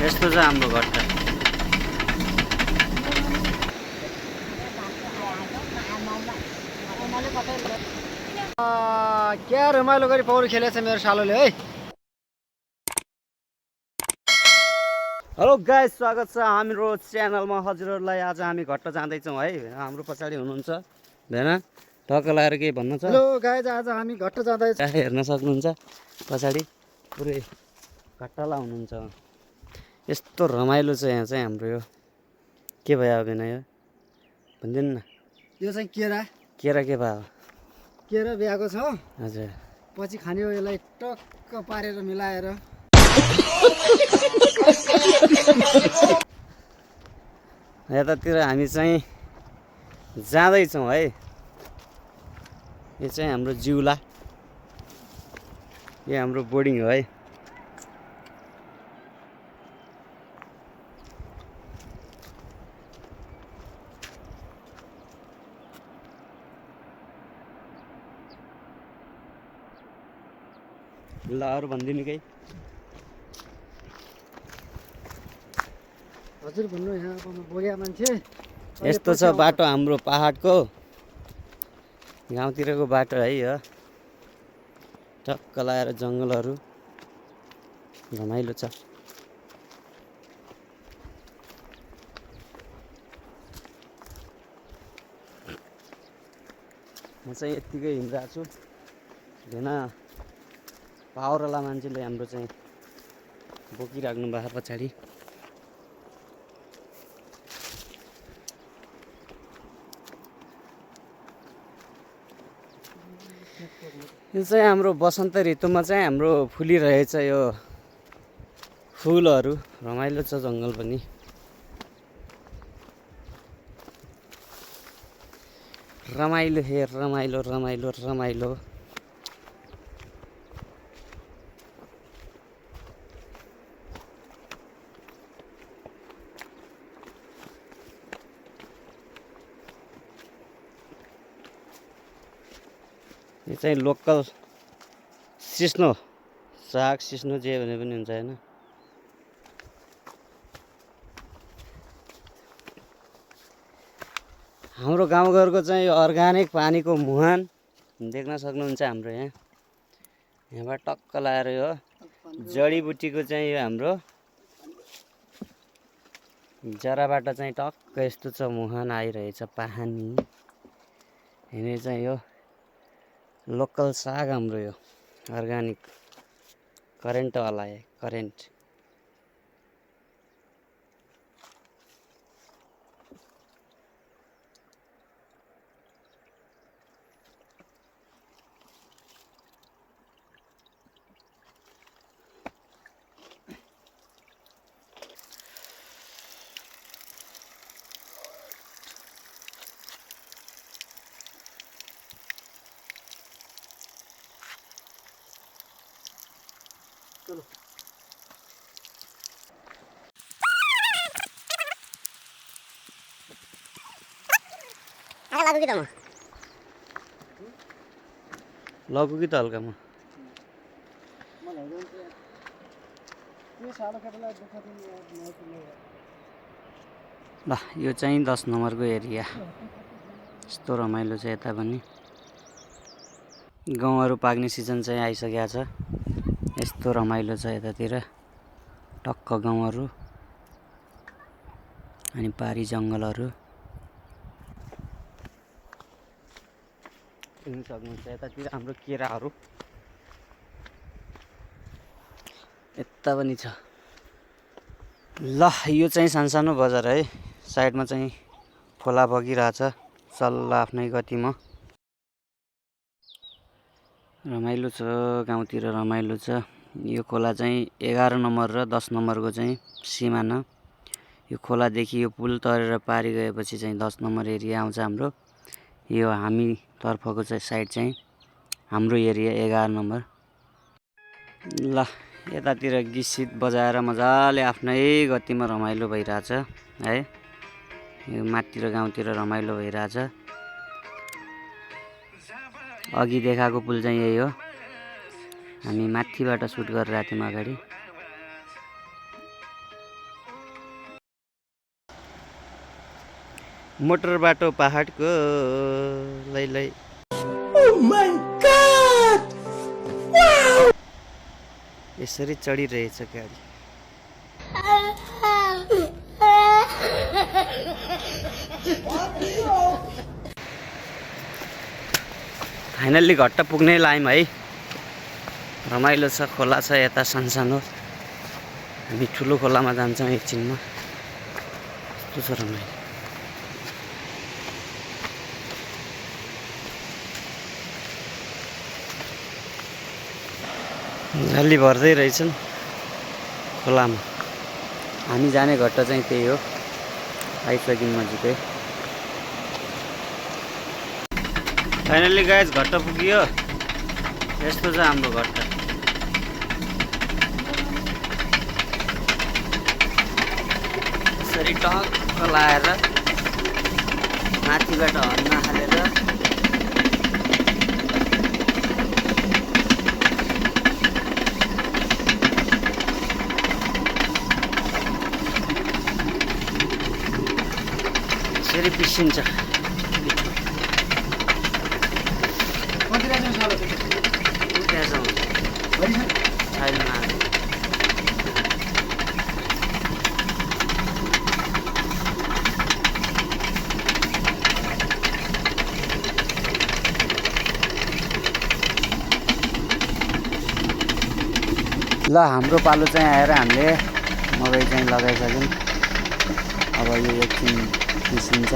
यस्तो छ हाम्रो घट्टा। क्या रमाइलो गरी पौडी खेलेछ मेरो सालोले है। हेलो गाइस, स्वागत छ हाम्रो च्यानलमा हजुरहरूलाई। आज हामी घट्टा जाँदैछौँ है। हाम्रो पछाडि हुनुहुन्छ भेना, टक्क लगाएर केही भन्नु छ? हेलो गाइस, आज हामी घट्टा जाँदैछौँ। हेर्न सक्नुहुन्छ पछाडि पुरै घट्टाला हुनुहुन्छ। यस्तो रमाइलो छ यहाँ चाहिँ हाम्रो। यो के भयो अभिनय यो भनिदिनु न। यो चाहिँ केरा केरा के भयो? केरा ब्याएको छ हजुर, पछि खाने हो। यसलाई टक्क पारेर मिलाएर यतातिर हामी चाहिँ जाँदैछौँ है। यो चाहिँ हाम्रो जिउला, यो हाम्रो बोर्डिङ हो है। ल अरू भनिदिनु केही? हजुर भन्नु। यहाँ अब म बोया मान्छे। यस्तो छ बाटो हाम्रो पहाडको, गाउँतिरको बाटो है। यो टक्क लगाएर जङ्गलहरू रमाइलो छ। म चाहिँ यत्तिकै हिँडिरहेको छु। भेना पावरवाला मान्छेले हाम्रो चाहिँ बोकिराख्नु भएको पछाडि। यो चाहिँ हाम्रो वसन्त ऋतुमा चाहिँ हाम्रो फुलिरहेछ यो फुलहरू। रमाइलो छ जङ्गल पनि। रमाइलो हे रमाइलो रमाइलो रमाइलो। यो चाहिँ लोकल सिस्नो, साग सिस्नो जे भने पनि हुन्छ होइन। हाम्रो गाउँघरको चाहिँ यो अर्ग्यानिक पानीको मुहान देख्न सक्नुहुन्छ हाम्रो यहाँ। यहाँबाट टक्क लगाएर यो जडीबुटीको चाहिँ यो हाम्रो जराबाट चाहिँ टक्क यस्तो छ मुहान आइरहेछ पानी। यहाँनिर चाहिँ यो लोकल साग हाम्रो, यो अर्ग्यानिक करेन्टवाला है, करेन्ट। चलो लगु कि त म लगु कि त हल्कामा। ल यो चाहिँ 10 नम्बरको एरिया। यस्तो रमाइलो छ यता पनि। गहुँहरू पाक्ने सिजन चाहिँ आइसकेको छ। यस्तो रमाइलो छ यतातिर टक्क गाउँहरू अनि पारी जङ्गलहरू देख्न सक्नुहुन्छ। यतातिर हाम्रो केराहरू यता पनि छ। ल यो चाहिँ सानसानो बजार है। साइडमा चाहिँ खोला बगिरहेछ सल्ल आफ्नै गतिमा। रमाइलो छ गाउँतिर, रमाइलो छ। यो खोला चाहिँ 11 नम्बर र 10 नम्बरको चाहिँ सिमाना। यो खोलादेखि यो पुल तरेर पारी गएपछि चाहिँ 10 नम्बर एरिया आउँछ हाम्रो। यो हामी तर्फको चाहिँ साइड चाहिँ हाम्रो एरिया 11 नम्बर। ल यतातिर गीत बजाएर मजाले आफ्नै गतिमा रमाइलो भइरहेछ है। यो माथितिर गाउँतिर रमाइलो भइरहेछ। अघि देखाएको पुल चाहिँ यही हो। हामी माथिबाट सुट गरिरहेको थियौँ अगाडि। मोटर बाटो पहाडको लै लै यसरी चढिरहेछ गाडी। फाइनल्ली घट्ट पुग्नै लाग्यौँ है। रमाइलो छ, खोला छ यता सानसानो। हामी ठुलो खोलामा जान्छौँ एकछिनमा। कस्तो छ रमाइलो। जाली भर्दै रहेछन् खोलामा। हामी जाने घट्ट चाहिँ त्यही हो। आइसक्यौँ नजिकै। फाइनल्ली गाइस घट्ट पुग्यो। यस्तो छ हाम्रो घट्ट। यसरी टक्क लाएर माथिबाट हर्न हालेर यसरी पिसिन्छ। ल हाम्रो पालो चाहिँ आएर हामीले मकै चाहिँ लगाइसक्यौँ। अब यो एकछिन पिसिन्छ।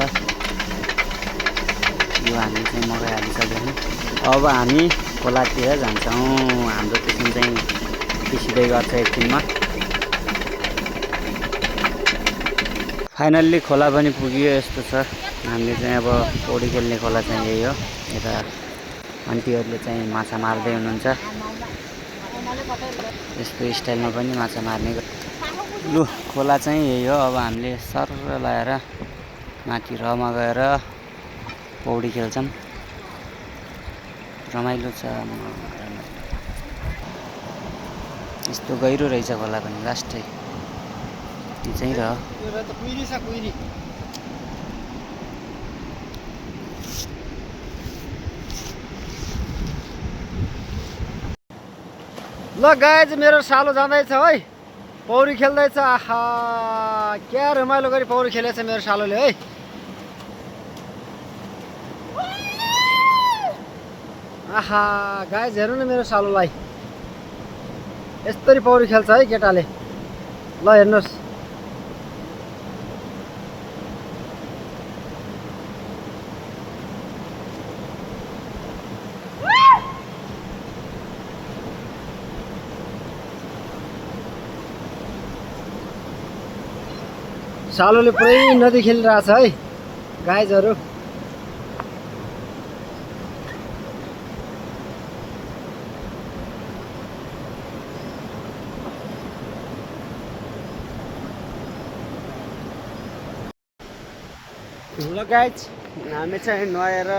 यो हामी चाहिँ मकै हालिसक्यौँ। अब हामी खोलातिर जान्छौँ। हाम्रो किसिम चाहिँ पिसिँदै गर्छ एकछिनमा। फाइनल्ली खोला पनि पुग्यो। यस्तो छ। हामीले चाहिँ अब पौडी खेल्ने खोला चाहिँ यही हो। यता आन्टीहरूले चाहिँ माछा मार्दै हुनुहुन्छ। यस्तो स्टाइलमा पनि माछा मार्ने। लु खोला चाहिँ यही हो। अब हामीले सर्र लगाएर माथि रमा गएर पौडी खेल्छौँ। रमाइलो छ। यस्तो गहिरो रहेछ खोला पनि। लास्टै यो चाहिँ र ल गाइज मेरो सालो जाँदैछ है। पौडी खेल्दैछ। आहा क्या रमाइलो गरी पौडी खेलेछ मेरो सालोले है। आहा गाइज हेर्नु न मेरो सालोलाई। यस्तरी पौडी खेल्छ है केटाले। ल हेर्नुहोस्। सालोले पुरै नदी खेलिरहेछ है गाइजहरू। ल गाइज हामी चाहिँ नुहाएर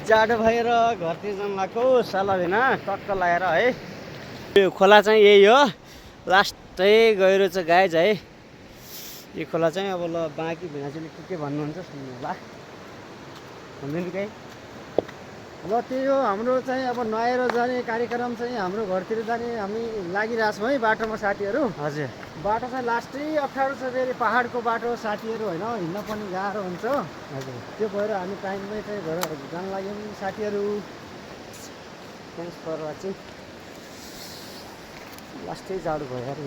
जाडो भएर घरतिर जानु लाग्यो। साला बिना टक्क लगाएर है। यो खोला चाहिँ यही हो। लास्टै गहिरो छ गाइज है। यो खोला चाहिँ अब ल बाँकी भिनाजुले के भन्नुहुन्छ सुन्नु होला। भन्दैन कहीँ। ल त्यही हो हाम्रो चाहिँ अब नुहाएर जाने कार्यक्रम चाहिँ हाम्रो घरतिर जाने हामी लागिरहेछौँ है बाटोमा साथीहरू। हजुर बाटो चाहिँ लास्टै अप्ठ्यारो छ। फेरि पहाडको बाटो साथीहरू होइन, हिँड्न पनि गाह्रो हुन्छ। हजुर त्यो भएर हामी टाइममै चाहिँ घर जान लाग्यौँ साथीहरू। Thanks for watching. लास्टै जाडो भयो यार।